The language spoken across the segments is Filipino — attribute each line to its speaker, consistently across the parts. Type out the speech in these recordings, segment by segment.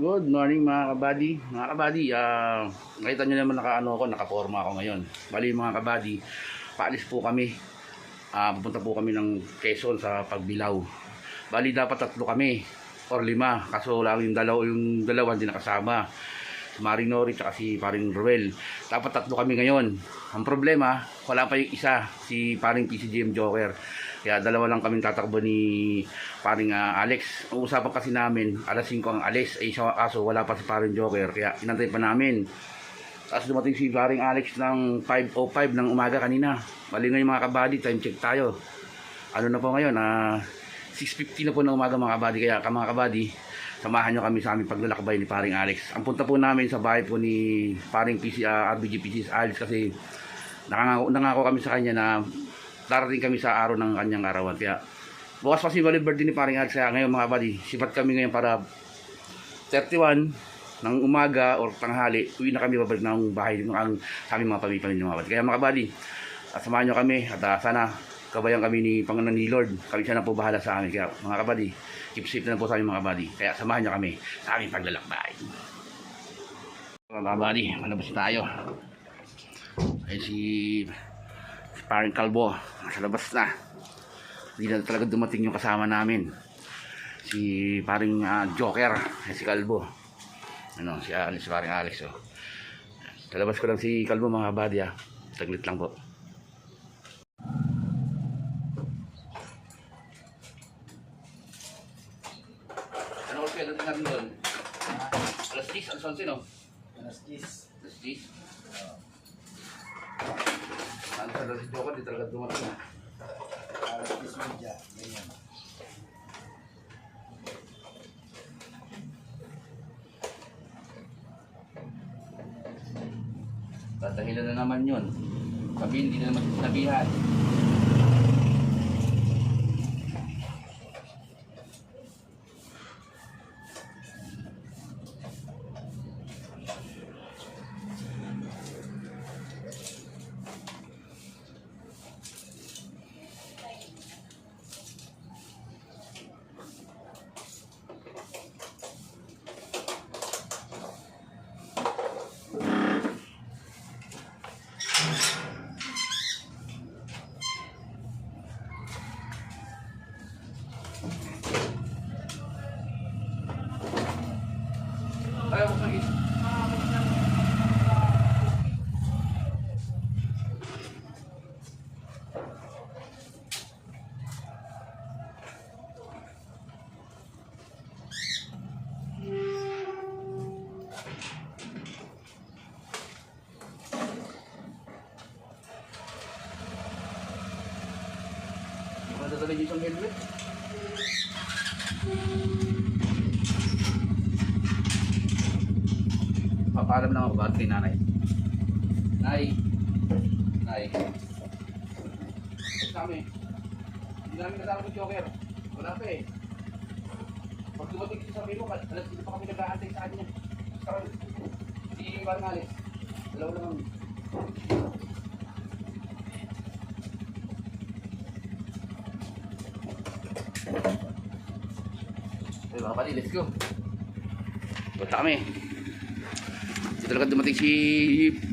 Speaker 1: Good morning mga kabady. Mga kabady, nakita nyo naman nakaporma ako ngayon. Bali mga kabady, paalis po kami. Pupunta po kami ng Quezon sa Pagbilao. Bali dapat 3 kami or 5. Kaso lang yung dalawa hindi nakasama. Si Maring Nori at si Paring Ruel. Dapat 3 kami ngayon. Ang problema, wala pa yung isa, si Paring PCGM Joker. Kaya 2 lang kaming tatakbo ni Paring Alex. Ang usapan kasi namin, alas 5 ang alis. Kaso wala pa si Paring Joker. Kaya inantay pa namin. Tapos dumating si Paring Alex ng 5:05 ng umaga kanina. Bali ngayon mga kabady, time check tayo. Ano na po ngayon? 6:50 na po ng umaga mga kabady. Kaya mga kabady, samahan nyo kami sa aming paglalakbay ni Paring Alex. Ang punta po namin sa bahay po ni Paring RBG PCS Alex kasi nangako kami sa kanya na darating kami sa araw ng kanyang arawan. Kaya bukas pa si birthday ni Paring Alex. Kaya ngayon mga buddy, sipat kami ngayon para 31 ng umaga or tanghali, uwi na kami babalik ng bahay ng sa aming mga pamilya mga buddy. Kaya mga buddy, samahan nyo kami at sana kabayan kami ni Panginoon ni Lord. Kami siya na po bahala sa amin. Kaya mga kabady, keep safe na po sa aming mga buddy. Kaya samahan nyo kami sa aming paglalakbay. Mga buddy, malabas tayo. Ay si Paring Kalbo, nasa labas na. Hindi na talaga dumating yung kasama namin. Si Paring Joker, si Kalbo. Si Paring Alex. Talabas ko lang si Kalbo mga kabady. Taglit lang po. Ano oras kaya dating natin doon? Alas 10, alas 11 no?
Speaker 2: Alas 10.
Speaker 1: Alas 10? Ano sa si Joker, di talaga dumating na.
Speaker 2: Alas 10 media, ganyan.
Speaker 1: Tatahilan na naman yun. Sabihin, hindi na naman sinabihan. Ayaw ko sagis. Ano talaga yung isang helmet? Papaalam lang ako ba kay nanay? Nay! Kami. Hindi namin kasama ng Joker. Wala pa eh. Pag dumating ito sa mo, alas dito pa kami nag-aantay sa kanya. Si Paring Alex. Dalawa naman. Okay mga pali, let's go. Punta kami. Dito talaga dumating si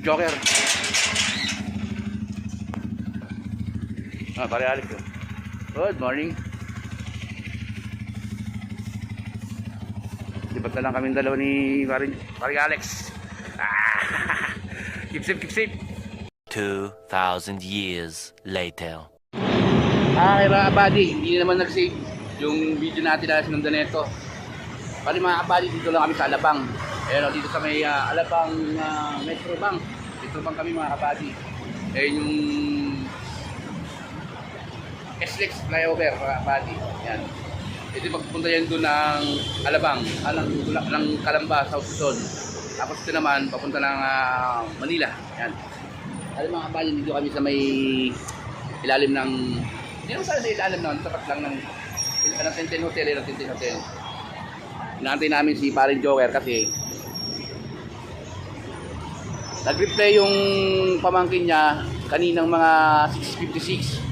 Speaker 1: Joker. Pare Alex. Good morning. Lipat na lang kami dalawa ni Pare Alex. Keep safe, keep safe.
Speaker 3: 2,000 years later.
Speaker 1: Kaya kabady, hindi naman nag-save yung video natin na sinundan nito. Pali mga kabady, dito lang kami sa Alabang. Ayan, dito sa may Alabang Metro Bank. Metro Bank kami mga kabady. Ayan yung SLEX flyover mga kabady. Ayan. Ito pagpunta yan doon ng Alabang, ng Calamba, South Luzon. Tapos ito naman, papunta ng Manila. Ayan. Alam mga kabady, dito kami sa may ilalim ng, hindi naman sana sa ilalim naman, tapat lang ng Tintin Hotel, ng Tintin Hotel. Inaantay namin si Paring Joker kasi nag-replay yung pamangkin niya kaninang mga 6:56.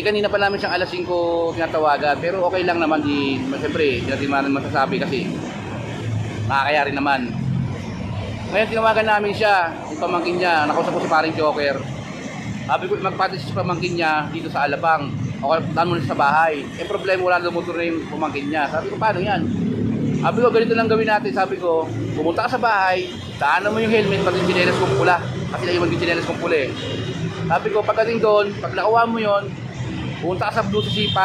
Speaker 1: Kanina pa namin siyang alas 5 tinatawagan, pero okay lang naman, siyempre, hindi natin masasabi kasi makakaya rin naman. Ngayon tinawagan namin siya, yung pamangkin niya, nakausap ko si paring Joker. Sabi ko magpatis sa pamangkin niya dito sa Alabang. O daan mo na sa bahay. Eh problema wala daw motor na yung pamangkin niya. Sabi ko paano yan? Sabi ko ganito lang gawin natin. Sabi ko pumunta ka sa bahay, daanan mo yung helmet pati yung tsinelas kong pula. Kasi naiwan yung tsinelas kong pula eh. Sabi ko pagdating doon, pag nakuha mo yon, pumunta ka sa Blue C5,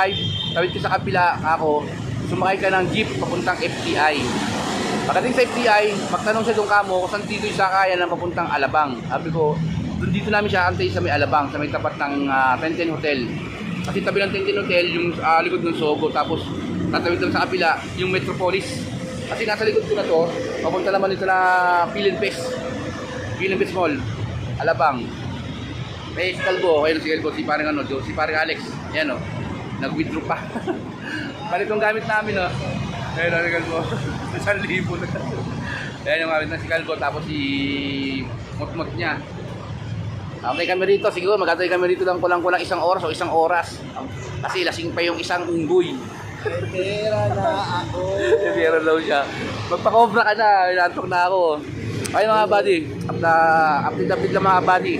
Speaker 1: tawid ka sa kapila ako, sumakay ka ng jeep papuntang FTI. Pagdating sa FTI, magtanong siya doon kamo kung saan dito yung sakayan ng papuntang Alabang. Sabi ko, doon dito namin siya antay sa may Alabang, sa may tapat ng 1010 Hotel. Kasi tabi ng 1010 Hotel, yung likod ng Sogo, tapos tatawid lang sa kapila, yung Metropolis. Kasi nasa likod ko na to, papunta naman dito na Philinpes Mall, Alabang. May si Calvo, ayun si Calvo, si parang si parang Alex, yan o, nag-withdraw pa. Balitong gamit namin o. Ayun o, si Calvo, 1,000 na. Ayan yung gamit na si Calvo, tapos si Mot-Mot niya. Okay kami rito, siguro mag-atay kami rito lang kulang-kulang 1 oras o 1 oras. Kasi lasing pa yung isang unggoy.
Speaker 2: Pera na ako.
Speaker 1: Pera daw siya. Magpa-cobra ka na, inantok na ako. Ayun mga buddy, update lang mga buddy.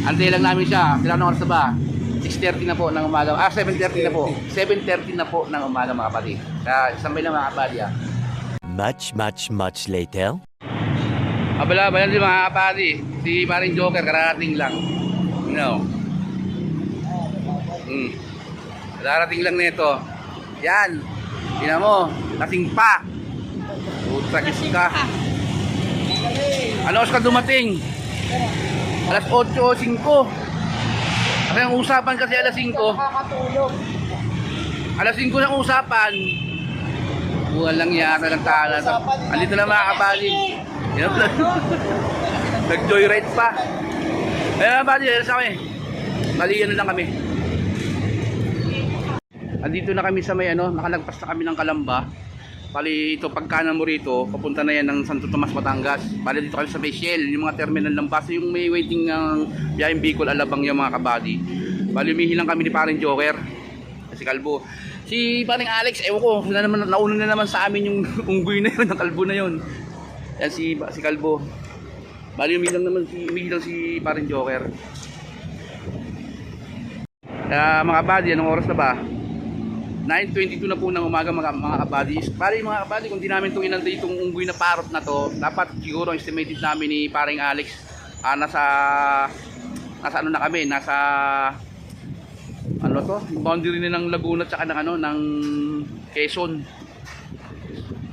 Speaker 1: Antay lang namin siya, kailangan oras na ba? 6:30 na po ng umaga, 7:30 na po. 7:30 na po ng umaga mga buddy. Kaya isambay lang mga buddy.
Speaker 3: Much later.
Speaker 1: Abala ba yan din mga buddy? Si paring Joker, kararating lang. You know. Kararating lang nito. Yan. Tingnan mo, lasing pa. Utragis ka. Ano oras ka dumating? Alas 8:05. Kasi ang usapan kasi alas 5. Alas 5 ng usapan. Walang yata ng tala. Andito na mga kabali. Nag-joyride pa. Ayun mga kabali, alas kami. Bali ano lang kami. Andito na kami sa may nakalagpas na kami ng Kalamba. Bali ito pagkanan mo rito, papunta na yan ng Santo Tomas, Batangas. Bali dito kami sa may Shell, yung mga terminal ng bus, yung may waiting ng biyaheng Bicol, Alabang yung mga kabady. Bali umihilang kami ni paring Joker, si Calvo. Si paring Alex, ewan ko, nauna na naman sa amin yung unggoy na yun, ang kalbo na yun. Yan si Calvo. Bali umihilang si paring Joker. Mga kabady, anong oras na ba? 9:22 na po ng umaga mga kabadis. Bali mga kabadi, kung di namin itong inantay itong unggoy na parot na to, dapat siguro ang estimated namin ni paring Alex, nasa ano na kami, nasa ano to, boundary na ng Laguna at ng ng Quezon.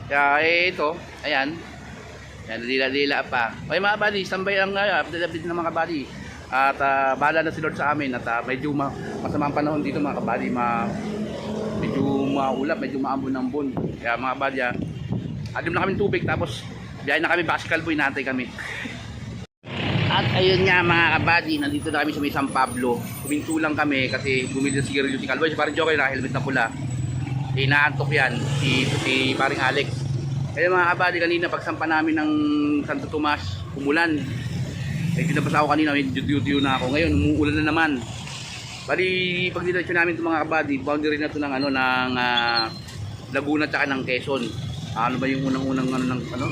Speaker 1: Kaya ito, ayan. Yan, dila-dila pa. Okay mga kabadi, standby lang update ng mga kabadi. At bahala na si Lord sa amin at medyo masama ang panahon dito mga kabadi, medyo maulap, medyo maambon-ambon. Kaya mga badya, adim na kami tubig, tapos biyahe na kami, baka si Calvo, inaantay kami. At ayun nga mga kabady, nandito na kami sa may San Pablo. Kuminto lang kami kasi bumili na sigarilyo si Calvo. Si paring Joker na helmet na pula. Inaantok yan, si paring Alex. Kaya mga kabady, kanina pagsampa namin ng Santo Tomas, umulan. Eh kinabasa ako kanina, may duty na ako. Ngayon, umuulan na naman. Bali, pag diretso namin itong mga kabady, boundary na ito ng ng Laguna at ng Quezon. Ano ba yung unang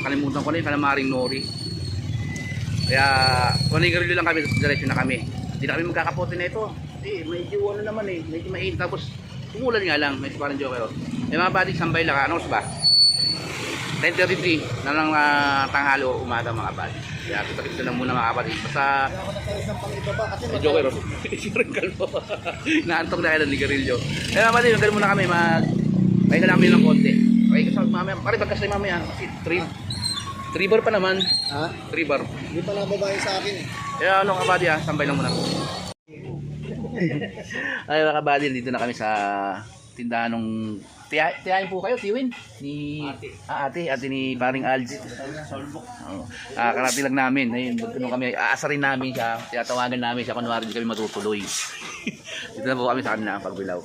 Speaker 1: kalimutan ko na yung Calamaring Nori. Kaya, manigarilyo lang kami, diretso na kami. Hindi na kami magkakapote na ito. Medyo naman medyo mainit. Tapos, umulan nga lang, may parang joke. May mga kabady, sambay lang. Ano ba? 10:33 na lang tanghalo umaga mga kabady. Kaya kita na muna mga kabady. Basta may joker o. Isirang kalbo. Naantok na kayo ng ligarilyo. Kaya mga kabady, magkano muna kami. Pahinga lang kami ng konti. Okay, kasama mamaya. Pare, bagkas na mamaya. Kasi 3 bar pa naman.
Speaker 2: Ha?
Speaker 1: 3 bar.
Speaker 2: Hindi pa nababae sa akin eh.
Speaker 1: Kaya ano kabady sambay lang muna. Ay mga kabady, dito na kami sa tindahan ng tiyahin po kayo, Tiwin ni ate ni paring Alj. Karati lang namin. Ayun, kami aasarin namin siya, tiyatawagan namin siya kunwari di kami matutuloy. Dito na po kami sa kanila pagbilaw.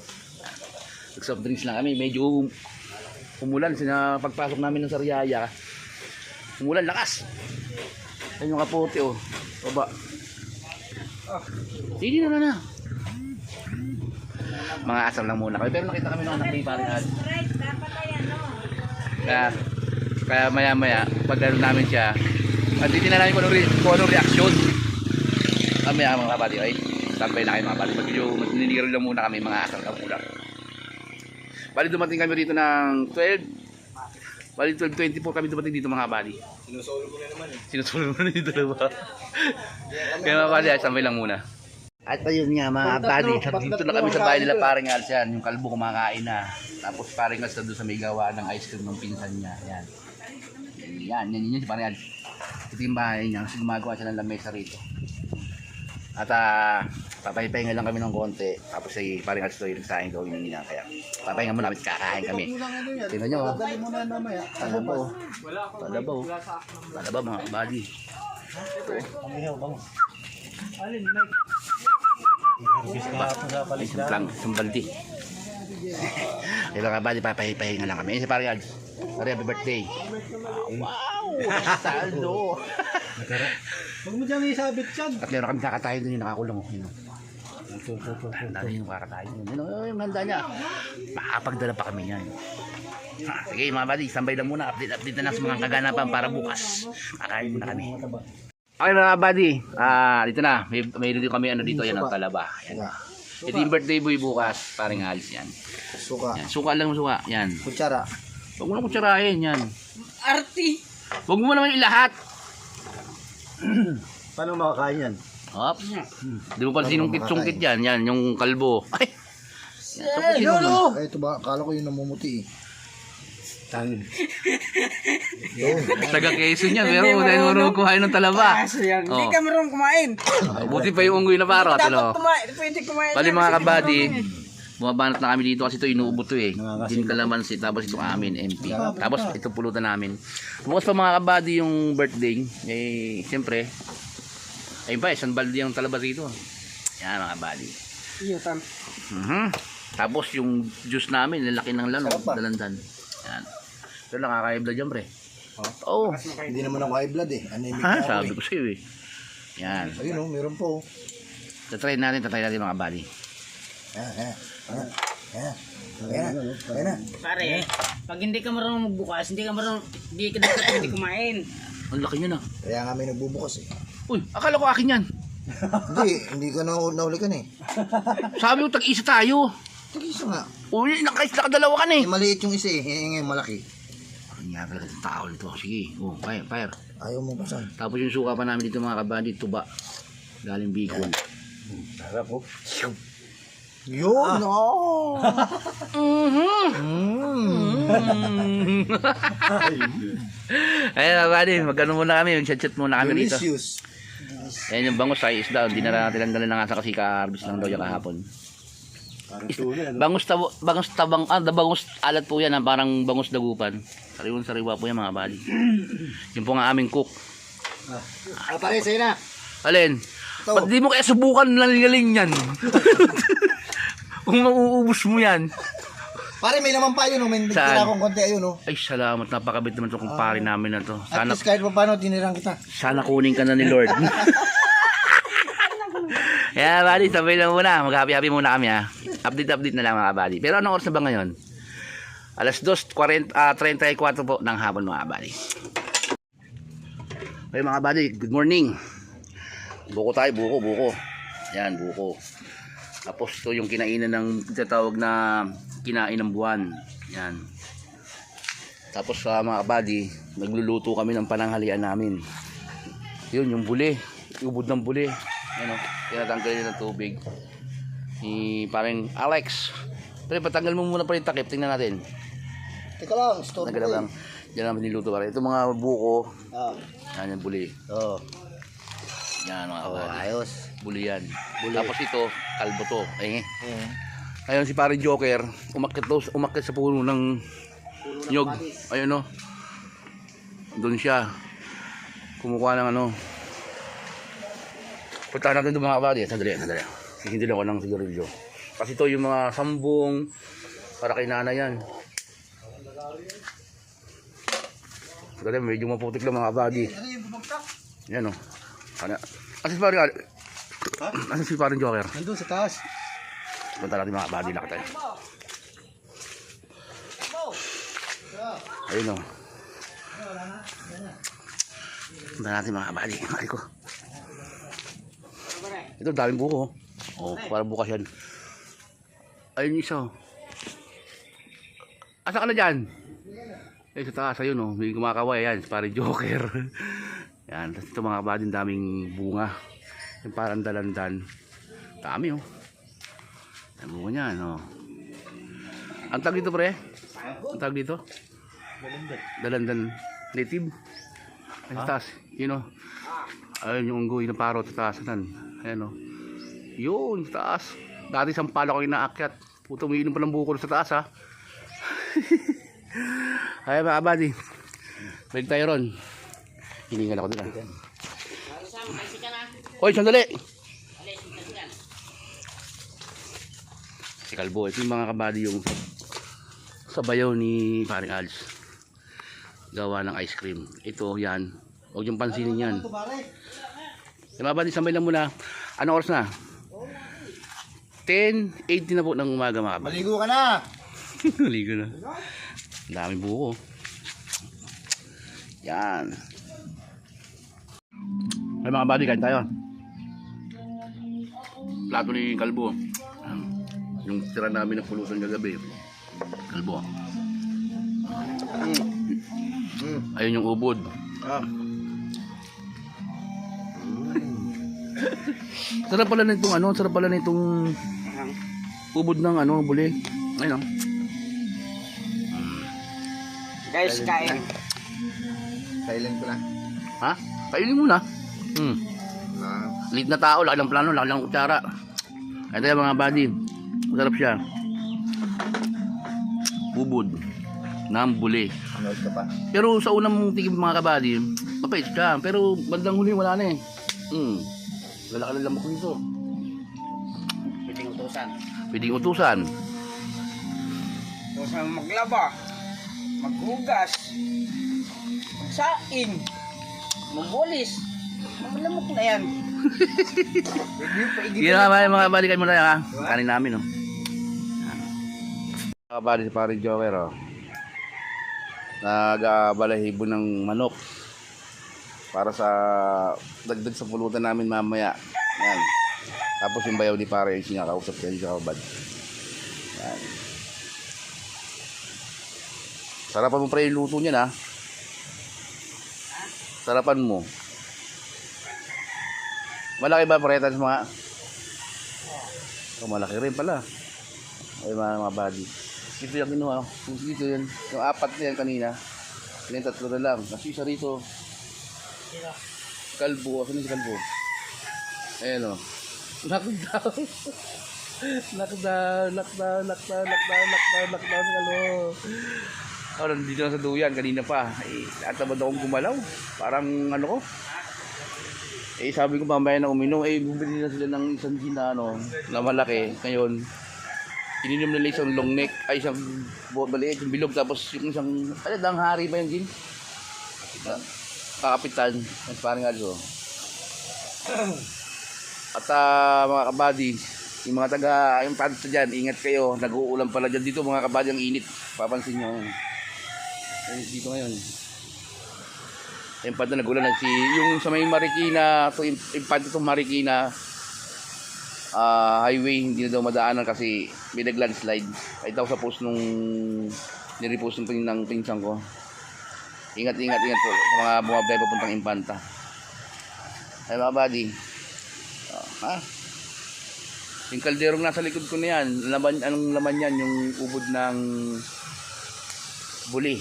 Speaker 1: Soft drinks lang kami, medyo umulan sina pagpasok namin ng Sariaya. Umulan lakas. Ayun yung kapote baba. Sige na. Mga asam lang muna kami. Pero nakita kami ng anak ni paring Alj. Kaya maya-maya, pag ano namin siya, titignan namin kung anong reaksyon. Mamaya mga kabady, ay, standby na kayo mga kabady. Medyo maninigaro lang muna kami, mga asang kapulang. Bali dumating kami rito ng 12:24 kami dumating dito mga kabady.
Speaker 2: Sinusolo ko na naman eh.
Speaker 1: Sinusolo mo na dito dalawa. Kaya mga kabady, ay, standby lang muna. At ayun nga mga kabady, dito na kami sa bahay nila paring Als yan. Yung kalbo kumakain na. Tapos paring Als na doon sa may gawa ng ice cream ng pinsan niya. Yan. Yan si paring Als. Ito yung bahay niya. Kasi gumagawa siya ng lamesa rito. At papahinga lang kami ng konti. Tapos ay paring Als doon sa akin gawin niya. Kaya papahinga muna kami, kakain kami. Tingnan nyo.
Speaker 2: Dali mo na mamaya.
Speaker 1: Talabaw. Talabaw mga kabady.
Speaker 2: Pamihaw ba mo?
Speaker 1: Isang baldi. Kaya mga kabady, papahinga lang kami. Sa paring Als. Sorry, happy birthday. Wow! Saldo!
Speaker 2: Huwag mo dyan isabit yan.
Speaker 1: At meron kami kakatayin doon yung nakakulong. Yun. Dali yung kakatayin doon. Yun, yung handa niya. Makapagdala pa kami niyan. Sige mga buddy, standby lang muna. Update na lang sa mga kaganapan para bukas. Kakain muna kami. Okay mga buddy, dito na. May dito kami dito. Yan ang talaba. Yan. Ito yung birthday boy bukas. Paring Als yan.
Speaker 2: Suka.
Speaker 1: Yan. Suka lang suka. Yan.
Speaker 2: Kutsara.
Speaker 1: Huwag mo na kutsarahin yan.
Speaker 4: Arti.
Speaker 1: Huwag mo naman ilahat.
Speaker 2: Paano makakain yan?
Speaker 1: Hop. Di mo pa sinungkit-sungkit yan. Yan, yung kalbo. Ay! Yan, so,
Speaker 2: Ay, ito ba? Akala ko yung namumuti eh. Tangin.
Speaker 1: taga Quezon yan. Pero dahil marunong kuhain ng talaba.
Speaker 4: Kaso yan. Hindi
Speaker 1: Oh.
Speaker 4: ka marunong kumain.
Speaker 1: Buti pa yung unggoy na parot.
Speaker 4: Dapat kumain. Pwede kumain.
Speaker 1: Bali mga kabady, bumabanat na kami dito kasi ito inuubot to eh. Din kalamansi, tapos ito amin, MP. Tapos ito pulutan namin. Bukas pa mga kabady yung birthday. Eh, siyempre, ayun pa, isang balde yung talaba dito. Yan mga kabady.
Speaker 4: Iyutan.
Speaker 1: Tapos yung juice namin, lalaki ng dalandan. Yan. Pero nakaka-blood yan pre. Oo.
Speaker 2: Hindi naman ako high blood eh. Anemic
Speaker 1: Ha?
Speaker 2: na ako
Speaker 1: Sabi
Speaker 2: eh.
Speaker 1: ko sa'yo eh. Yan.
Speaker 2: Ayun oh, meron po.
Speaker 1: Tatry natin mga kabady.
Speaker 2: Ayan.
Speaker 4: Pare, pag hindi ka marunong magbukas, hindi ka dapat pwede kumain.
Speaker 1: Ang laki nyo na.
Speaker 2: Kaya nga may nagbubukas eh.
Speaker 1: Uy, akala ko akin yan.
Speaker 2: Hindi ka nahulikan eh.
Speaker 1: Sabi ko, tag-isa tayo.
Speaker 2: Tag-isa nga.
Speaker 1: Uy, nakadalawa ka na eh.
Speaker 2: Eh, maliit yung isa eh. Yung ngayon malaki.
Speaker 1: Ang nga talaga ng tao nito. Sige, fire.
Speaker 2: Ayaw mo pasan.
Speaker 1: Tapos yung suka pa namin dito mga kabady, tuba. Galing Bicol.
Speaker 2: Sarap po. Yun! No!
Speaker 1: Ayun mga kabady, magano muna kami, mag-chat muna kami dito.
Speaker 2: Delicious.
Speaker 1: Ayun yung bangus ay isda, hindi na natin lang na nga sa kasi ka-harvest lang daw yung kahapon. Bangus alat po yan, parang bangus dagupan. Sariwa po yan mga kabady. Yung po nga aming cook.
Speaker 2: Pare, sa'yo na.
Speaker 1: Alin?
Speaker 2: Ito.
Speaker 1: Ba't di mo kaya subukan galing yan? Kung mauubos mo yan.
Speaker 2: Pare, may naman pa yun. May
Speaker 1: Saan?
Speaker 2: nagtira akong konti ayun.
Speaker 1: Ay, salamat. Napakabit naman itong kumpare namin na to.
Speaker 2: At least kahit pa paano, tinirang kita.
Speaker 1: Sana kunin ka na ni Lord. Kaya, buddy, sabay lang muna. Mag-happy-happy muna kami, ha. Update na lang, mga buddy. Pero anong oras na ba ngayon? Alas 2:34 po ng hapon, mga buddy. Okay, mga buddy, good morning. Buko tayo, buko. Yan, buko. Tapos ito yung kinainan ng tinatawag na kinain ng buwan. Yan. Tapos mga kabady, nagluluto kami ng pananghalian namin. Yun, yung buli. Ubod ng buli. Ano, tinatanggalin ng tubig. Parang Alex. Pero patanggal mo muna pa yung takip. Tingnan natin.
Speaker 2: Teka lang, store
Speaker 1: Nagalaw lang. Diyan namin niluto pa rin. Ito mga buko.
Speaker 2: Ah.
Speaker 1: Yan yung buli.
Speaker 2: Oo.
Speaker 1: Yan mga kabady.
Speaker 2: Ayos.
Speaker 1: Buli yan. Tapos ito, kalbo to. Ayun si pare Joker, umakyat sa puno ng nyog. Ayun no. Doon siya. Kumukuha ng ano. Puntahan natin doon mga kabady. Sandali. Hindi lang ako ng sigarilyo. Kasi ito yung mga sambong para kay nanay yan. Sandali, medyo maputik lang mga kabady. Yan o. Asan si pare? Asan si pare Joker?
Speaker 2: Nandun sa taas.
Speaker 1: Punta natin mga kabady lang tayo. Ayun o. Punta natin mga kabady. Ay ko. Ito, daming buko. Oh, para bukas yan. Ayun yung isa. Asa ka na dyan? Eh, sa taas, ayun, oh. May kumakaway, yan. Parang Joker. Yan. Tapos ito mga kabady, daming bunga. Yung parang dalandan. Dami, oh. Ang bunga niyan, oh. Ang tag dito, pre? Ang tag dito? Dalandan. Native. Ay, sa taas. Yun, oh. Ayun yung unggoy na paro sa taas. Ayan, oh. Yun, sa taas. Dati isang pala ko inaakyat. Puto, umiinom pa ng buko sa taas, ha. Ay, mga kabady. Balik tayo ron. Hiningal ako doon, ha. Hoy, sandali. Si Kalbo. Ito yung mga kabady yung sabayaw ni paring Alz. Gawa ng ice cream. Ito, yan. Huwag yung pansinin yan. Mga kabady, sambay lang muna. Anong oras na? 10:80 na po ng umaga, mga kabady.
Speaker 2: Maligo ka na!
Speaker 1: Maligo na. Ang daming buko. Yan. Ay mga buddy, kain tayo. Plato ni Kalbo. Yung tira namin ng pulutan kagabi. Kalbo. Ayun yung ubod. Sarap pala nitong ano, sarap pala nitong ubod ng ano, buli. Ayun, oh.
Speaker 4: Guys, kain.
Speaker 2: Silent ko na.
Speaker 1: Ha? Kainin muna.
Speaker 2: Ah.
Speaker 1: Lit na tao, laki ng plano, laki ng kutsara. Ito yung mga buddy. Masarap siya. Ubod. Nambuli.
Speaker 2: Ano ka pa?
Speaker 1: Pero sa unang mong tigib mga kabady, mapait siya. Pero bandang huli wala na eh. Wala ka na lamok nito.
Speaker 4: Pwedeng utusan.
Speaker 1: Pwedeng utusan.
Speaker 4: Utusan maglaba. Maghugas. Magsaing. Magbulis. Malamok na yan.
Speaker 1: Yan nga mga kabady, kain muna yan ha. Kanin namin oh. Mga kabady, si paring Joker oh. Nag-balahibo ng manok para sa dagdag sa pulutan namin mamaya. Yan. Tapos yung bayaw ni pare yung sinakausap kayo sa kabad. Yan. Sarapan mo pre yung luto niyan ha. Sarapan mo. Malaki ba paretan sa mga? Oh, malaki rin pala. Ay mga buddy. Ito yung kinuha. Dito yan. Yung apat na yan kanina. Yung tatlo na lang. Kasi isa rito. Kalbo. Asan yung si Kalbo? Ayan o. Lockdown. Lockdown. Lockdown. Lockdown. Lockdown. Lockdown. Lockdown. Kalbo. Oh, nandito na sa duyan. Kanina pa. Eh, natabad akong gumalaw. Parang ano ko. Eh, sabi ko mamaya na uminom. Eh, bumili na sila ng isang gin na ano. Na malaki. Ngayon. Ininom nila isang long neck, ay isang maliit, yung bilog, tapos yung isang, dang hari ba yung gin? Kakapitan, yung parang algo. At mga kabady, yung mga taga, yung panta dyan, ingat kayo, nag-uulan pala dyan dito mga kabady, ang init, papansin nyo. Init dito ngayon. Yung panta nag-ulan, yung sa may Marikina, yung panta itong Marikina, highway hindi na daw madaanan kasi may nag-landslide. Ay daw sa post nung nirepost ng pinsan ko. Ingat po sa mga bumabay papuntang Impanta. Ay mga buddy. Ha? Yung kalderong nasa likod ko na yan, anong laman yan? Yung ubod ng buli.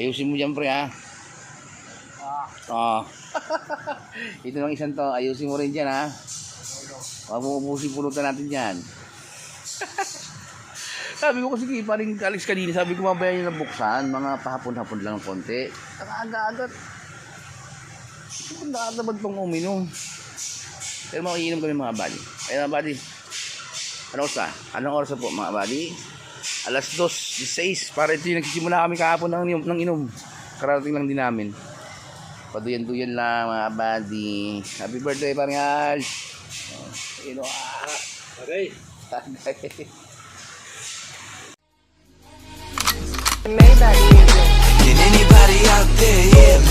Speaker 1: Ayusin mo dyan pre ha. Ito ng isang to, ayusin mo rin dyan ha. Huwag mo ubusin pulutan natin dyan. Sabi ko kasi paring Alex kanina, sabi ko mabayan nyo na buksan, mga pahapon-hapon lang ng konti. Aga-agat. Nakakabad pang uminom. Pero makiinom kami mga buddy. Ayun mga buddy. Anong oras na po mga buddy? 2:16. Para ito yung nagsisimula kami kahapon ng inom. Karating lang din namin. Paduyan-duyan lang mga buddy. Happy birthday paring Alz. Okay.
Speaker 5: Maybach music.
Speaker 6: Can anybody out there hear me?